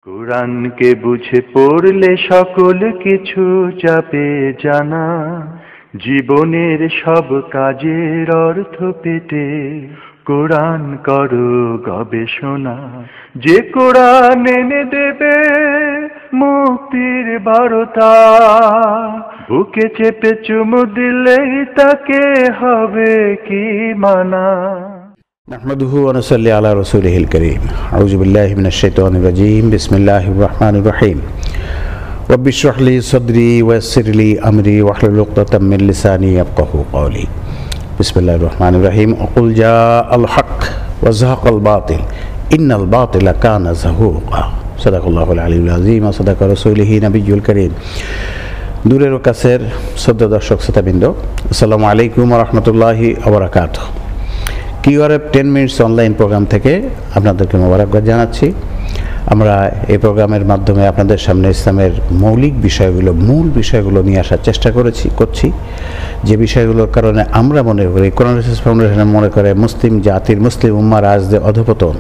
কোরআনকে বুঝে পড়লে সকল কিছু যাবে জানা, জীবনের সব কাজের অর্থ পেতে কোরআন করো গবেষণা। যে কোরআন এনে দেবে মুক্তির বার্তা, বুকে চেপে চুমু দিলেই তাকে হবে কি মানা। نحمده ونصلي على رسوله الكريم أعوذ بالله من الشيطان الرجيم بسم الله الرحمن الرحيم رب اشرح لي صدري ويسر لي أمري واحلل عقدة من لساني يفقهوا قولي بسم الله الرحمن الرحيم وقل جاء الحق وزهق الباطل إن الباطل كان زهوقا صدق الله العلي العظيم وصدق رسوله نبي الكريم দূরের ও কাছের শ্রদ্ধেয় দর্শক শ্রোতাবৃন্দ, আসসালামু আলাইকুম ওয়া রাহমাতুল্লাহি ওয়া বারাকাতুহু। কিউআরএফ 10 মিনিটস অনলাইন প্রোগ্রাম থেকে আপনাদেরকে মোবারকবাদ জানাচ্ছি। আমরা এই প্রোগ্রামের মাধ্যমে আপনাদের সামনে ইসলামের মৌলিক বিষয়গুলো, মূল বিষয়গুলো নিয়ে আসার চেষ্টা করছি, যে বিষয়গুলোর কারণে আমরা মনে করি, কোরআন রিসার্চ ফাউন্ডেশন মনে করে মুসলিম জাতির, মুসলিম উম্মার আজ যে অধঃপতন,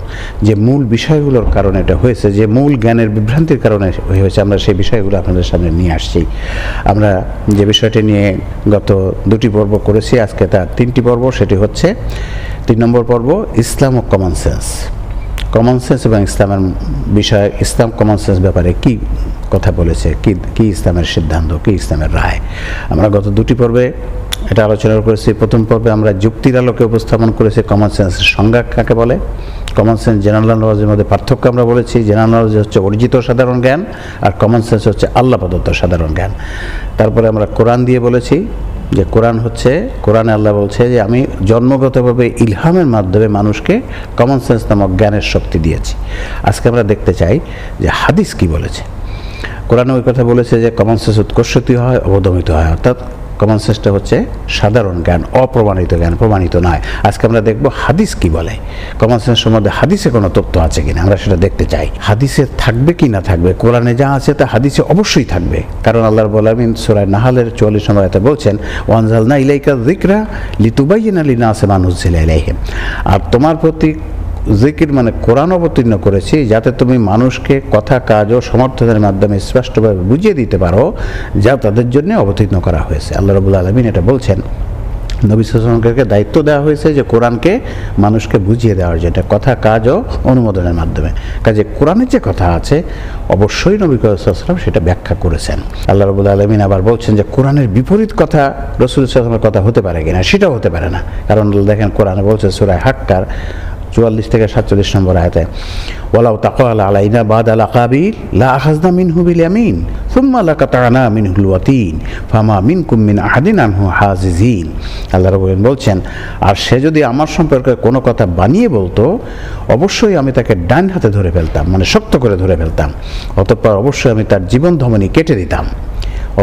যে মূল বিষয়গুলোর কারণে এটা হয়েছে, যে মূল জ্ঞানের বিভ্রান্তির কারণে হয়েছে, আমরা সেই বিষয়গুলো আপনাদের সামনে নিয়ে আসছি। আমরা যে বিষয়টি নিয়ে গত 2টি পর্ব করেছি, আজকে তার 3টি পর্ব। সেটি হচ্ছে 3 নম্বর পর্ব, ইসলাম ও কমন সেন্স। কমন সেন্স এবং ইসলামের বিষয়, ইসলাম কমন সেন্স ব্যাপারে কি কথা বলেছে, কি ইসলামের সিদ্ধান্ত, কি ইসলামের রায়। আমরা গত 2টি পর্বে এটা আলোচনা করেছি। প্রথম পর্বে আমরা যুক্তির আলোকে উপস্থাপন করেছি কমন সেন্সের সংজ্ঞা কাকে বলে, কমন সেন্স জেনারেল নলেজের মধ্যে পার্থক্য আমরা বলেছি। জেনারেল নলেজ হচ্ছে অর্জিত সাধারণ জ্ঞান, আর কমন সেন্স হচ্ছে আল্লাহ প্রদত্ত সাধারণ জ্ঞান। তারপরে আমরা কোরআন দিয়ে বলেছি যে কোরআনে আল্লাহ বলছে যে আমি জন্মগতভাবে ইলহামের মাধ্যমে মানুষকে কমন সেন্স নামক জ্ঞানের শক্তি দিয়েছি। আজকে আমরা দেখতে চাই যে হাদিস কি বলেছে। কোরআনে ওই কথা বলেছে যে কমন সেন্স উৎকর্ষিত হয়, অবদমিত হয়, অর্থাৎ কমন সেন্সটা হচ্ছে সাধারণ জ্ঞান, অপ্রমাণিত জ্ঞান, প্রমাণিত নয়। আজকে আমরা দেখব হাদিস কি বলে, কমন সেন্স সম্বন্ধে হাদিসে কোনো তথ্য আছে কিনা আমরা সেটা দেখতে চাই। হাদিসে থাকবে কি না থাকবে, কোরআনে যা আছে তা হাদিসে অবশ্যই থাকবে। কারণ আল্লাহ রাব্বুল আলামিন সূরা নাহলের 44 নম্বর আয়াতে বলছেন, ওয়ানজালনা ইলাইকা যিকরা লিতুবাইয়িনা লিন-নাসি মা নুযিলা ইলাইহিম। আর তোমার প্রতি জিকির মানে কোরআন অবতীর্ণ করেছি যাতে তুমি মানুষকে কথা, কাজ ও সমর্থনের মাধ্যমে স্পষ্টভাবে বুঝিয়ে দিতে পারো যা তাদের জন্য অবতীর্ণ করা হয়েছে। আল্লাহ রাব্বুল আলামিন এটা বলছেন। নবী সাল্লাল্লাহু আলাইহি ওয়াসাল্লামকে দায়িত্ব দেওয়া হয়েছে যে কোরআনকে মানুষকে বুঝিয়ে দেওয়ার, যেটা কথা, কাজ ও অনুমোদনের মাধ্যমে। কাজে কোরআনের যে কথা আছে অবশ্যই নবী সাল্লাল্লাহু আলাইহি ওয়াসাল্লাম সেটা ব্যাখ্যা করেছেন। আল্লাহ রাব্বুল আলামিন আবার বলছেন যে কোরআনের বিপরীত কথা রাসূল সাল্লাল্লাহু আলাইহি ওয়াসাল্লামের কথা হতে পারে কিনা, সেটাও হতে পারে না। কারণ দেখেন কোরআনে বলছে সূরা হাক্কার 44 থেকে 47 নম্বর আয়াতে, ওয়ালাউ তাকালা আলাইনা বাদাল আকাবিল লা আখাযনা মিনহু বিল ইয়ামিন সুম্মা লাকাতানা মিনহুল ওয়াতিন ফামা মিনকুম মিন আহাদিন আনহু হাজিজিন। আল্লাহ রাব্বুল বলছেন, আর সে যদি আমার সম্পর্কে কোনো কথা বানিয়ে বলতো অবশ্যই আমি তাকে ডান হাতে ধরে ফেলতাম, মানে শক্ত করে ধরে ফেলতাম, অতঃপর অবশ্যই আমি তার জীবন ধমনী কেটে দিতাম।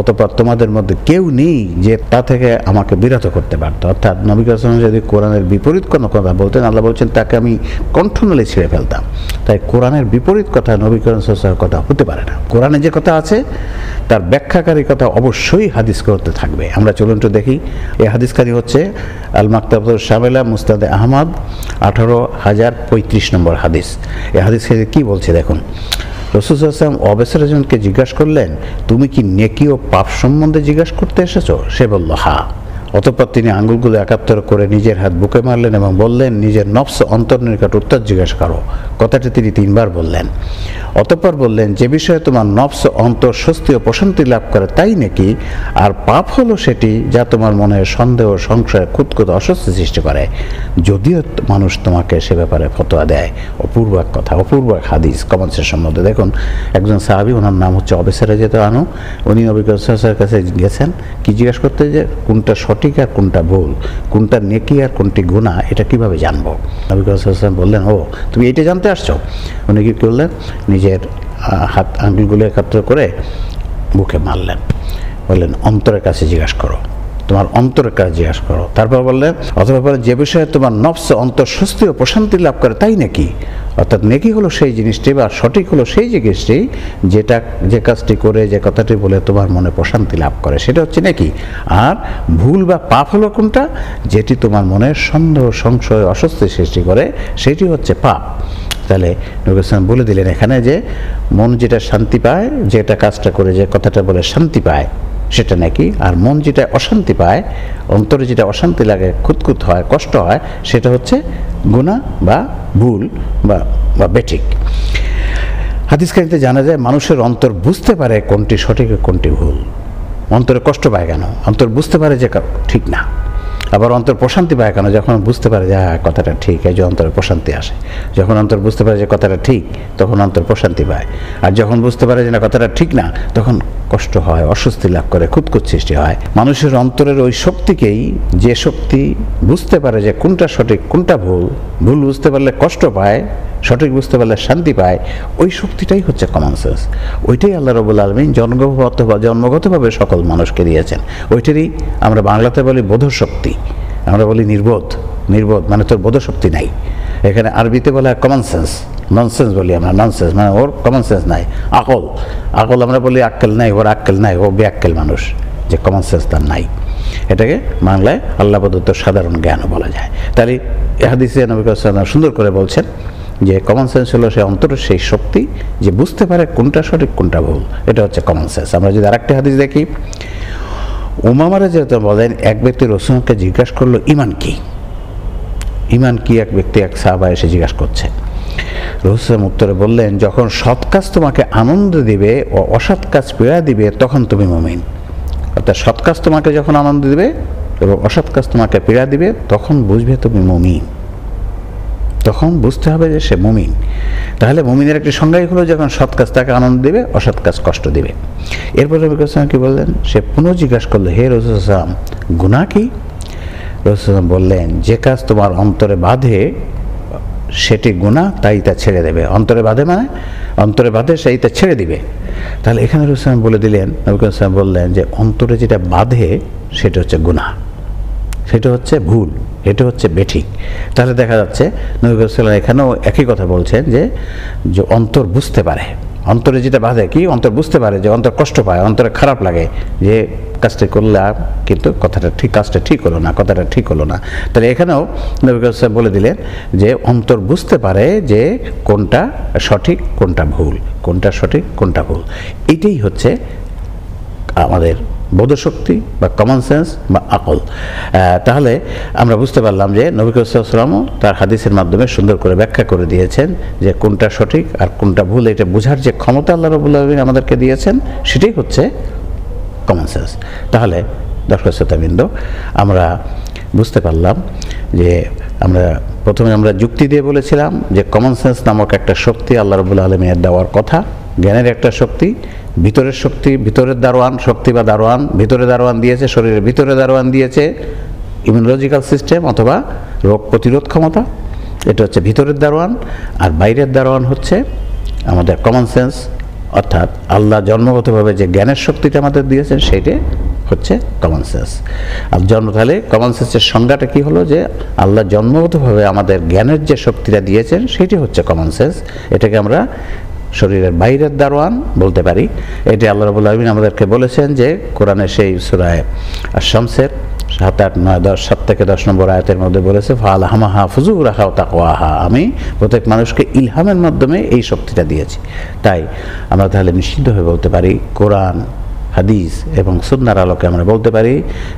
অতঃপর তোমাদের মধ্যে কেউ নেই যে তা থেকে আমাকে বিরত করতে পারত। অর্থাৎ নবী সাল্লাল্লাহু আলাইহি ওয়াসাল্লাম যদি কোরআনের বিপরীত কোনো কথা বলতেন, আল্লাহ বলছেন তাকে আমি কণ্ঠনালী ছিঁড়ে ফেলতাম। তাই কোরআনের বিপরীত কথা নবী সাল্লাল্লাহু আলাইহি ওয়াসাল্লামের কথা হতে পারে না। কোরআনে যে কথা আছে তার ব্যাখ্যাকারী কথা অবশ্যই হাদিস করতে থাকবে। আমরা চলুন তো দেখি। এই হাদিসকারী হচ্ছে আল মাকতাবাতুশ শামিলা মুসনাদে আহমদ 18035 নম্বর হাদিস। এই হাদিসকারী কি বলছে দেখুন। রাসূল সাল্লাল্লাহু আলাইহি ওয়াসাল্লাম অবেসর একজনকে জিজ্ঞাসা করলেন, তুমি কি নেকি ও পাপ সম্বন্ধে জিজ্ঞাসা করতে এসেছো? সে বলল হ্যাঁ। অতঃপর তিনি আঙ্গুলগুলো একাত্তর করে নিজের হাত বুকে মারলেন এবং বললেন, নিজের নফস অন্তর নিকট উত্তর জিজ্ঞাসা করো। কথাটি তিনি 3 বার বললেন। অতঃপর বললেন, যে বিষয়ে তোমার নফস অন্তর স্বস্তি ও প্রশান্তি লাভ করে তাই নাকি, আর পাপ হলো সেটি যা তোমার মনে সন্দেহ, সংশয়, খুঁতখুঁত, অস্বস্তি সৃষ্টি করে, যদিও মানুষ তোমাকে সে ব্যাপারে ফতোয়া দেয়। অপূর্ব এক কথা, অপূর্ব এক হাদিস কমন সেন্স সম্বন্ধে। দেখুন, একজন সাহাবী, ওনার নাম হচ্ছে অবেসর রাদিয়াল্লাহু আনহু, উনি নবী সাল্লাল্লাহু আলাইহি ওয়াসাল্লামের কাছে গেছেন কি জিজ্ঞাসা করতে, যে কোনটা সঠিক আর কোনটা ভুল, কোনটা নেকি আর কোনটি গুনাহ, এটা কিভাবে জানবো? নবী সাল্লাল্লাহু আলাইহি ওয়াসাল্লাম বললেন, ও তুমি এটা জানতে আসছো? উনি কি করলেন, নিজের হাত আঙ্গুলগুলো একাত্র করে বুকে মারলেন, বললেন অন্তরের কাছে জিজ্ঞাসা করো। তোমার অন্তরের কাছে জিজ্ঞাসা করো। তারপর বললেন অথবা বলেন যে বিষয়ে তোমার নফস অন্তর স্বস্তি ও প্রশান্তি লাভ করে তাই নাকি, অর্থাৎ নেকি হলো সেই জিনিসটি বা সঠিক হলো সেই জিনিসটি যে কাজটি করে যে কথাটি বলে তোমার মনে প্রশান্তি লাভ করে সেটা হচ্ছে নেকি। আর ভুল বা পাপ হলো কোনটা, যেটি তোমার মনে সন্দেহ সংশয় অস্বস্তি সৃষ্টি করে সেটি হচ্ছে পাপ। তাহলে নবী সাল্লাল্লাহু আলাইহি ওয়াসাল্লাম বলে দিলেন এখানে যে মন যেটা শান্তি পায়, যেটা কাজটা করে যে কথাটা বলে শান্তি পায় সেটা নাকি, আর মন যেটা অশান্তি পায়, অন্তরে যেটা অশান্তি লাগে, খুঁতখুত হয়, কষ্ট হয়, সেটা হচ্ছে গুনাহ বা ভুল বা বেঠিক। হাদিস কারিতে জানা যায় মানুষের অন্তর বুঝতে পারে কোনটি সঠিক কোনটি ভুল। অন্তরে কষ্ট পায় কেন? অন্তর বুঝতে পারে যে ঠিক না। আবার অন্তর প্রশান্তি পায় কেন? যখন বুঝতে পারে যে হ্যাঁ কথাটা ঠিক, এই যে অন্তরে প্রশান্তি আসে। যখন অন্তর বুঝতে পারে যে কথাটা ঠিক, তখন অন্তর প্রশান্তি পায়। আর যখন বুঝতে পারে যে না কথাটা ঠিক না, তখন কষ্ট হয়, অস্বস্তি লাভ করে, খুঁতখুত সৃষ্টি হয়। মানুষের অন্তরের ওই শক্তিকেই, যে শক্তি বুঝতে পারে যে কোনটা সঠিক কোনটা ভুল, ভুল বুঝতে পারলে কষ্ট পায়, সঠিক বুঝতে পারলে শান্তি পায়, ওই শক্তিটাই হচ্ছে কমন সেন্স। ওইটাই আল্লাহ রাব্বুল আলামিন জন্মগতভাবে সকল মানুষকে দিয়েছেন। ওইটারই আমরা বাংলাতে বলি বোধশক্তি, আমরা বলি নির্বোধ মানে তোর বোধশক্তি নাই। এখানে আরবিতে বলা হয় কমন সেন্স, ননসেন্স বলি আমরা, ননসেন্স মানে ওর কমন সেন্স নাই। আকল আমরা বলি আক্কেল নাই, ওর আক্কেল নাই, ও বেআক্কেল মানুষ, যে কমন সেন্স তার নাই। এটাকে বাংলায় আল্লাহ প্রদত্ত সাধারণ জ্ঞানও বলা যায়। তাহলে এ হাদিসে নবী সাল্লাল্লাহু আলাইহি ওয়াসাল্লাম সুন্দর করে বলছেন যে কমন সেন্স হলো সে অন্তরের সেই শক্তি যে বুঝতে পারে কোনটা সঠিক কোনটা ভুল, এটা হচ্ছে কমন সেন্স। আমরা যদি আরেকটা হাদিস দেখি, উমামা রাদিয়াল্লাহু বলেন এক ব্যক্তি রাসূলকে জিজ্ঞাসা করলো ঈমান কি, ঈমান কি? এক ব্যক্তি এক সাহাবা এসে জিজ্ঞাসা করছে। রাসূল উত্তরে বললেন যখন সৎ কাজ তোমাকে আনন্দ দিবে ও অসৎ কাজ পীড়া দিবে তখন তুমি মুমিন। অর্থাৎ সৎ কাজ তোমাকে যখন আনন্দ দিবে এবং অসৎ কাজ তোমাকে পীড়া দিবে তখন বুঝবে তুমি মুমিন, তখন বুঝতে হবে যে সে মুমিন। তাহলে মুমিনের একটি সংজ্ঞাই হলো যখন সৎ কাজ তাকে আনন্দ দিবে, অসৎ কাজ কষ্ট দিবে। এরপরে নবী সাল্লাল্লাহু কি বললেন? সে পুনঃ জিজ্ঞাসা করলো হে রাসূল সাল্লাল্লাহু আলাইহি ওয়াসাল্লাম গুনাহ কি? রাসূল সাল্লাল্লাহু আলাইহি বললেন যে কাজ তোমার অন্তরে বাঁধে সেটি গুনাহ, তাই তা ছেড়ে দেবে। অন্তরে বাঁধে মানে অন্তরে বাঁধে সেই তা ছেড়ে দিবে। তাহলে এখানে রাসূল সাল্লাল্লাহু বলে দিলেন, নবী সাল্লাল্লাহু আলাইহি বললেন যে অন্তরে যেটা বাঁধে সেটা হচ্ছে গুনাহ, সেটা হচ্ছে ভুল, এটা হচ্ছে বেঠিক। তাহলে দেখা যাচ্ছে নবী সাল্লাল্লাহু আলাইহি ওয়াসাল্লাম এখানেও একই কথা বলছেন যে অন্তর বুঝতে পারে, অন্তরে যেটা বাঁধে কি, অন্তর বুঝতে পারে যে অন্তর কষ্ট পায়, অন্তরে খারাপ লাগে যে কাজটা করলাম কিন্তু কাজটা ঠিক হলো না, কথাটা ঠিক হলো না। তাহলে এখানেও নবী সাল্লাল্লাহু আলাইহি ওয়াসাল্লাম বলে দিলেন যে অন্তর বুঝতে পারে যে কোনটা সঠিক কোনটা ভুল, কোনটা সঠিক কোনটা ভুল। এটাই হচ্ছে আমাদের বোধশক্তি বা কমন সেন্স বা আকল। তাহলে আমরা বুঝতে পারলাম যে নবী সাল্লাল্লাহু আলাইহি ওয়াসাল্লাম তার হাদিসের মাধ্যমে সুন্দর করে ব্যাখ্যা করে দিয়েছেন যে কোনটা সঠিক আর কোনটা ভুল, এটা বোঝার যে ক্ষমতা আল্লাহ রাব্বুল আলামিন আমাদেরকে দিয়েছেন সেটাই হচ্ছে কমন সেন্স। তাহলে দর্শক শ্রোতাবৃন্দ, আমরা বুঝতে পারলাম যে প্রথমে আমরা যুক্তি দিয়ে বলেছিলাম যে কমন সেন্স নামক একটা শক্তি আল্লাহ রাব্বুল আলামিনের দেওয়ার কথা, জ্ঞানের একটা শক্তি, ভিতরের শক্তি, ভিতরের দারোয়ান শক্তি বা দারোয়ান, ভিতরে দারোয়ান দিয়েছে, শরীরের ভিতরে দারোয়ান দিয়েছে ইমিউনোলজিক্যাল সিস্টেম অথবা রোগ প্রতিরোধ ক্ষমতা, এটা হচ্ছে ভিতরের দারোয়ান। আর বাইরের দারোয়ান হচ্ছে আমাদের কমন সেন্স, অর্থাৎ আল্লাহ জন্মগতভাবে যে জ্ঞানের শক্তিটা আমাদের দিয়েছেন সেইটা হচ্ছে কমন সেন্স। আর তাহলে কমন সেন্সের সংজ্ঞাটা কি হলো যে আল্লাহ জন্মগতভাবে আমাদের জ্ঞানের যে শক্তিটা দিয়েছেন সেটি হচ্ছে কমন সেন্স। এটাকে আমরা শরীরের বাইরের দারোয়ান বলতে পারি। এটি আল্লাহ রাব্বুল আলামিন আমাদেরকে বলেছেন যে কোরআনের সেই সূরা আশ-শামসের 7, 8, 9, 10, 7 থেকে 10 নম্বর আয়াতের মধ্যে বলেছে ফাআলহামাহা ফুজুরাহা ওয়া তাকওয়াহা, আমি প্রত্যেক মানুষকে ইলহামের মাধ্যমে এই শক্তিটা দিয়েছি। তাই আমরা তাহলে নিশ্চিতভাবে বলতে পারি কোরআন হাদিস এবং সুন্নাহর আলোকে আমরা বলতে পারি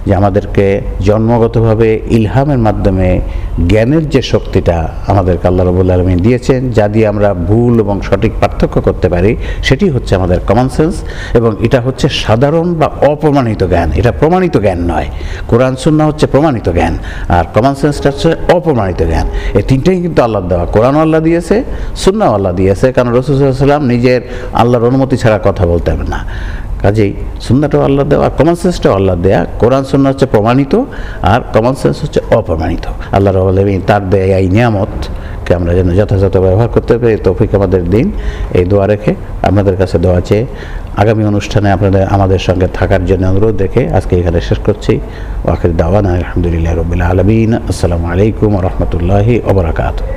যে আমাদেরকে জন্মগতভাবে ইলহামের মাধ্যমে জ্ঞানের যে শক্তিটা আমাদেরকে আল্লাহ রাব্বুল আলামিন দিয়েছেন, যা দিয়ে আমরা ভুল এবং সঠিক পার্থক্য করতে পারি, সেটি হচ্ছে আমাদের কমন সেন্স। এবং এটা হচ্ছে সাধারণ বা অপ্রমাণিত জ্ঞান, এটা প্রমাণিত জ্ঞান নয়। কোরআন সুন্নাহ হচ্ছে প্রমাণিত জ্ঞান আর কমন সেন্সটা হচ্ছে অপ্রমাণিত জ্ঞান। এই তিনটেই কিন্তু আল্লাহর দেওয়া। কোরআনও আল্লাহ দিয়েছে, সুন্নাহও আল্লাহ দিয়েছে, কারণ রাসূল সাল্লাল্লাহু আলাইহি ওয়াসাল্লাম নিজের আল্লাহর অনুমতি ছাড়া কথা বলতে হবে না। কাজেই সুন্নাহটাও আল্লাহ দেওয়া, কমন সেন্সটাও আল্লাহ দেয়া। কোরআন সুন্নাহ হচ্ছে প্রমাণিত আর কমন সেন্স হচ্ছে অপ্রমাণিত। আল্লাহ রাব্বুল আলামিন তার দেয়া এই নিয়ামত সম্পদকে আমরা যেন যথাযথ ব্যবহার করতে পারি, তৌফিক আমাদের দিন, এই দোয়া রেখে আপনাদের কাছে দোয়া চেয়ে আগামী অনুষ্ঠানে আমাদের সঙ্গে থাকার জন্য অনুরোধ রেখে আজকে এখানে শেষ করছি। ওয়াখির দাওয়ানা আলহামদুলিল্লাহি রাব্বিল আলামিন। আসসালামু আলাইকুম ওয়া রাহমাতুল্লাহি ওয়া বারাকাতুহু।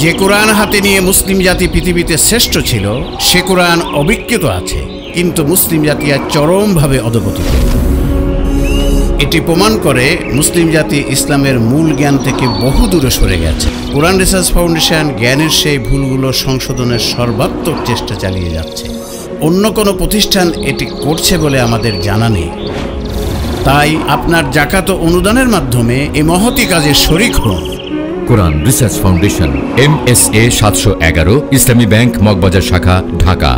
যে কোরআন হাতে নিয়ে মুসলিম জাতি পৃথিবীতে শ্রেষ্ঠ ছিল, সে কোরআন অবিকৃত আছে, কিন্তু মুসলিম জাতি আজ চরমভাবে অধঃপতিত। এটি প্রমাণ করে মুসলিম জাতি ইসলামের মূল জ্ঞান থেকে বহু দূরে সরে গেছে। কোরআন রিসার্চ ফাউন্ডেশন জ্ঞানের সেই ভুলগুলো সংশোধনের সর্বাত্মক চেষ্টা চালিয়ে যাচ্ছে। অন্য কোনো প্রতিষ্ঠান এটি করছে বলে আমাদের জানা নেই। তাই আপনার জাকাত ও অনুদানের মাধ্যমে এই মহতি কাজে শরিক হন। কোরআন রিসার্চ ফাউন্ডেশন, MSA 711, ইসলামী ব্যাংক, মগবাজার শাখা, ঢাকা।